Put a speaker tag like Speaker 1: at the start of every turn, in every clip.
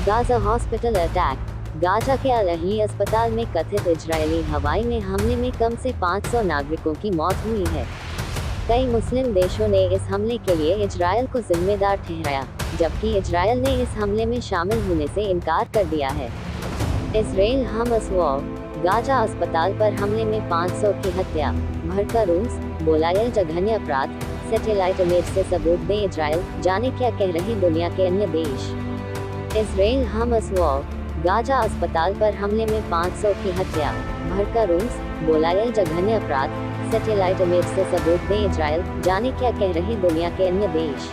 Speaker 1: Gaza hospital attack. Gaza के अल Ahli अस्पताल में कथित इजरायली हवाई हमले में कम से 500 नागरिकों की मौत हुई है। कई मुस्लिम देशों ने इस हमले के लिए इजरायल को जिम्मेदार ठहराया, जबकि इजरायल ने इस हमले में शामिल होने से इनकार कर दिया है। Israel Hamas war. गाजा अस्पताल पर हमले में 500 की हत्या, भड़का रूस, बोला यह जघन्य अपराध, सैटेलाइट इमेज से सबूत दे इजरायल, जाने क्या कह रहे दुनिया के अन्य देश। Israel Hamas war. गाजा अस्पताल पर हमले में 500 की हत्या, भड़का रूस, बोला यह जघन्य अपराध, सैटेलाइट इमेज से सबूत दे इजरायल, जाने क्या कह रहे दुनिया के अन्य देश।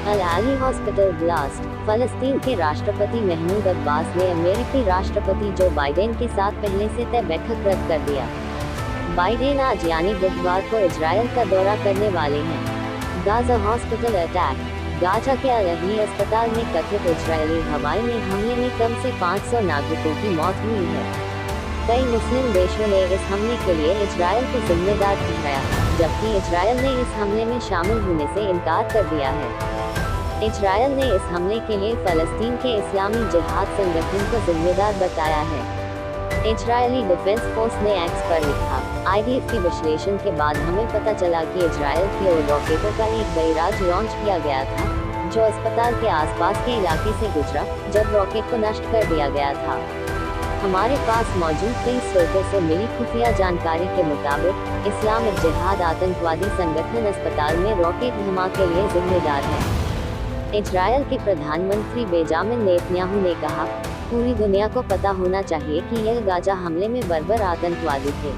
Speaker 1: Al Ahli hospital blast. फलस्तीन के राष्ट्रपति महमूद अब्बास ने अमेरिकी राष्ट्रपति जो बाइडेन के साथ पहले से तय बैठक रद्द कर दिया। बाइडेन आज यानी बुधवार को इजरायल का दौरा करने वाले हैं। Gaza hospital attack. गाजा के अल अहली अस्पताल में कथित इजरायली हवाई हमले में कम से 500 नागरिकों की मौत हुई है। कई मुस्लिम देशों ने इस हमले के लिए इजरायल को जिम्मेदार ठहराया, जबकि इजरायल ने इस हमले में शामिल होने से इनकार कर दिया है। इजरायल ने इस हमले के लिए फलस्तीन के इस्लामी जिहाद संगठन को जिम्मेदार बताया है। इजरायली डिफेंस फोर्स ने एक्स पर लिखा, IDF के विश्लेषण के बाद हमें पता चला कि इजरायल की ओर रॉकेटों का एक बैराज लॉन्च किया गया था, जो अस्पताल के आसपास के इलाके से गुजरा, जब रॉकेट को नष्ट कर दिया गया था। हमारे पास मौजूद कई स्रोतों से मिली खुफिया जानकारी के मुताबिक इस्लामिक जिहाद आतंकवादी संगठन अस्पताल में रॉकेट धमाके के लिए जिम्मेदार है। इजरायल के प्रधानमंत्री बेंजामिन नेतन्याहू ने कहा, पूरी दुनिया को पता होना चाहिए कि यह गाजा हमले में बर्बर आतंकवादी थे।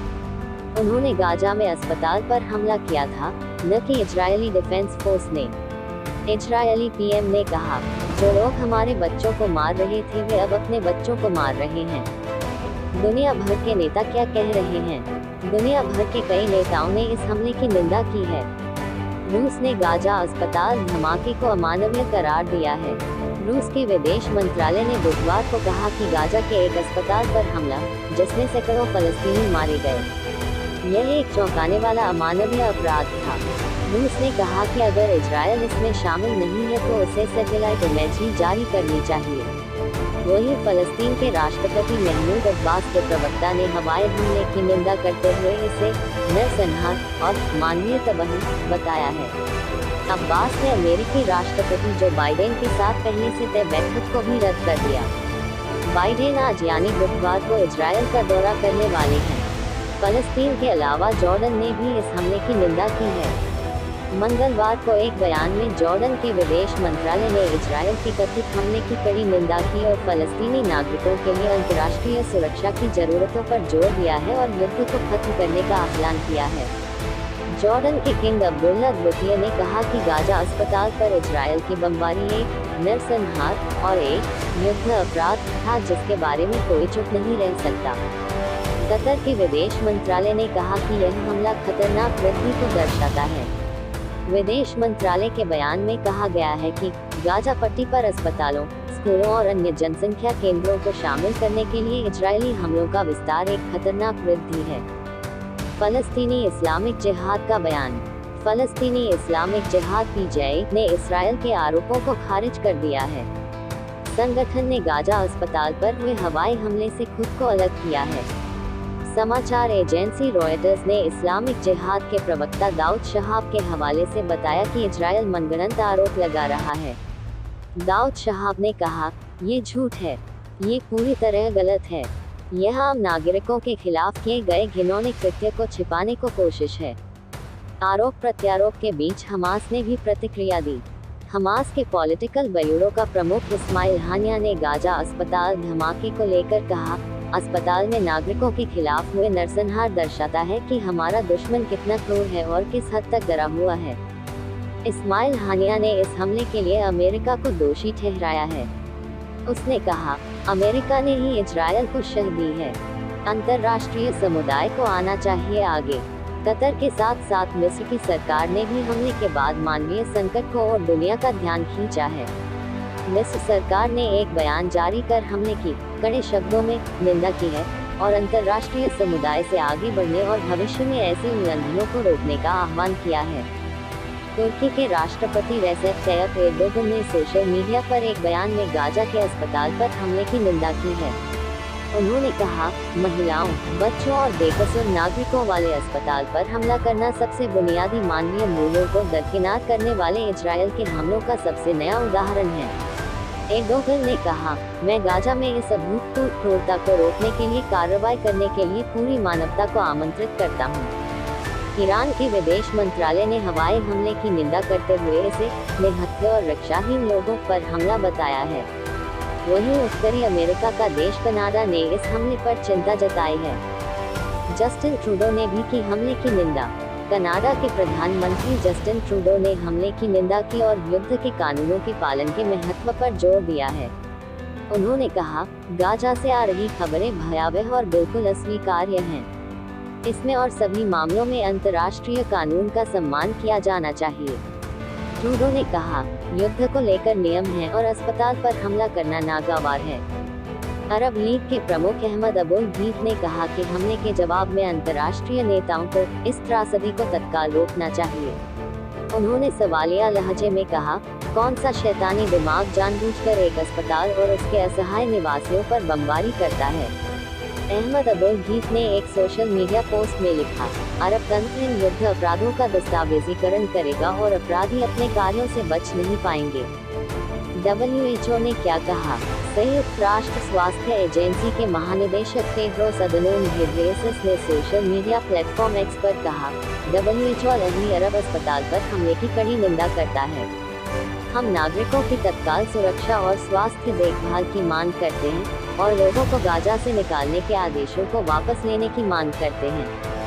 Speaker 1: उन्होंने गाजा में अस्पताल पर हमला किया था, न कि इजरायली डिफेंस फोर्स ने। इजरायली PM ने कहा, जो लोग हमारे बच्चों को मार रहे थे वे अब अपने बच्चों को मार रहे हैं। दुनिया भर के नेता क्या कह रहे हैं? दुनिया भर के कई नेताओं ने इस हमले की निंदा की है। रूस ने गाजा अस्पताल धमाके को अमानवीय करार दिया है। रूस के विदेश मंत्रालय ने बुधवार को कहा कि गाजा के एक अस्पताल पर हमला, जिसमें सैकड़ों फलस्तीनी मारे गए, यह एक चौंकाने वाला अमानवीय अपराध था। रूस ने कहा कि अगर इजरायल इसमें शामिल नहीं है तो उसे सैटेलाइट इमेजरी जारी करनी चाहिए। वहीं फलस्तीन के राष्ट्रपति महमूद अब्बास के प्रवक्ता ने हवाई हमले की निंदा करते हुए इसे नरसंहार और मानवीय तबाही बताया है। अब्बास ने अमेरिकी राष्ट्रपति जो बाइडेन के साथ पहले से तय बैठक को भी रद्द कर दिया। बाइडेन आज यानी बुधवार को इजरायल का दौरा करने वाले हैं। फलस्तीन के अलावा जॉर्डन ने भी इस हमले की निंदा की है। मंगलवार को एक बयान में जॉर्डन के विदेश मंत्रालय ने इजरायल के कथित हमले की कड़ी निंदा की और फलस्तीनी नागरिकों के लिए अंतर्राष्ट्रीय सुरक्षा की जरूरतों पर जोर दिया है और युद्ध को खत्म करने का आह्वान किया है। जॉर्डन के किंग अब्दुल्ला द्वितीय ने कहा कि गाजा अस्पताल पर इजरायल की बमबारी एक नरसंहार और एक युद्ध अपराध था जिसके बारे में कोई चुप नहीं रह सकता। कतर के विदेश मंत्रालय ने कहा कि यह हमला खतरनाक वृद्धि को दर्शाता है। विदेश मंत्रालय के बयान में कहा गया है कि गाजा पट्टी पर अस्पतालों, स्कूलों और अन्य जनसंख्या केंद्रों को शामिल करने के लिए इजरायली हमलों का विस्तार एक खतरनाक वृद्धि है। फलस्तीनी इस्लामिक जिहाद का बयान। फलस्तीनी इस्लामिक जिहाद PJ ने इसराइल के आरोपों को खारिज कर दिया है। संगठन ने गाजा अस्पताल पर हुए हवाई हमले से खुद को अलग किया है। समाचार एजेंसी रॉयटर्स ने इस्लामिक जिहाद के प्रवक्ता दाऊद शहाब के हवाले से बताया कि इजरायल मनगढ़ंत आरोप लगा रहा है। दाऊद शहाब ने कहा, ये झूठ है, ये पूरी तरह गलत है, यह आम नागरिकों के खिलाफ किए गए घिनौने कृत्य को छिपाने को कोशिश है। आरोप प्रत्यारोप के बीच हमास ने भी प्रतिक्रिया दी। हमास के पॉलिटिकल ब्यूरो का प्रमुख इस्माइल हानिया ने गाजा अस्पताल धमाके को लेकर कहा, अस्पताल में नागरिकों के खिलाफ हुए नरसंहार दर्शाता है कि हमारा दुश्मन कितना क्रूर है और किस हद तक डरा हुआ है। इस्माइल हानिया ने इस हमले के लिए अमेरिका को दोषी ठहराया है। उसने कहा, अमेरिका ने ही इजरायल को शह दी है। अंतर्राष्ट्रीय समुदाय को आना चाहिए आगे। कतर के साथ साथ मिस्र की सरकार ने भी हमले के बाद मानवीय संकट को और दुनिया का ध्यान खींचा है। मिस्र सरकार ने एक बयान जारी कर हमले की कड़े शब्दों में निंदा की है और अंतर्राष्ट्रीय समुदाय से आगे बढ़ने और भविष्य में ऐसे उल्लंघनों को रोकने का आह्वान किया है। तुर्की के राष्ट्रपति रेसेप तैयप एर्दोगन ने सोशल मीडिया पर एक बयान में गाजा के अस्पताल पर हमले की निंदा की है। उन्होंने कहा, महिलाओं, बच्चों और बेकसूर नागरिकों वाले अस्पताल पर हमला करना सबसे बुनियादी मानवीय मूल्यों को दरकिनार करने वाले इजरायल के हमलों का सबसे नया उदाहरण है। एर्दोगन ने कहा, मैं गाजा में इस अभूतपूर्व क्रूरता को रोकने के लिए कार्रवाई करने के लिए पूरी मानवता को आमंत्रित करता हूँ। ईरान के विदेश मंत्रालय ने हवाई हमले की निंदा करते हुए इसे निहत्थे और रक्षाहीन लोगों पर हमला बताया है। वहीं उत्तरी अमेरिका का देश कनाडा ने इस हमले पर चिंता जताई है। जस्टिन ट्रूडो ने भी की हमले की निंदा। कनाडा के प्रधानमंत्री जस्टिन ट्रूडो ने हमले की निंदा की और युद्ध के कानूनों के पालन के महत्व पर जोर दिया है। उन्होंने कहा, गाजा से आ रही खबरें भयावह और बिल्कुल अस्वीकार्य हैं। इसमें और सभी मामलों में अंतर्राष्ट्रीय कानून का सम्मान किया जाना चाहिए। ट्रूडो ने कहा, युद्ध को लेकर नियम हैं और अस्पताल पर हमला करना नागवार है। अरब लीग के प्रमुख अहमद अबुल गीत ने कहा कि हमले के जवाब में अंतर्राष्ट्रीय नेताओं को इस त्रासदी को तत्काल रोकना चाहिए। उन्होंने सवालिया लहजे में कहा, कौन सा शैतानी दिमाग जानबूझकर एक अस्पताल और उसके असहाय निवासियों पर बमबारी करता है। अहमद अबुल गीत ने एक सोशल मीडिया पोस्ट में लिखा, अरब तंत्र इन युद्ध अपराधों का दस्तावेजीकरण करेगा और अपराधी अपने कार्यों से बच नहीं पाएंगे। WHO ने क्या कहा? संयुक्त राष्ट्र स्वास्थ्य एजेंसी के महानिदेशक टेड्रोस अदनोम घेब्रेयेसस ने सोशल मीडिया प्लेटफॉर्म एक्स पर कहा, WHO अल-अहली अरब अस्पताल पर हमले की कड़ी निंदा करता है। हम नागरिकों की तत्काल सुरक्षा और स्वास्थ्य देखभाल की मांग करते हैं और लोगों को गाजा से निकालने के आदेशों को वापस लेने की मांग करते हैं।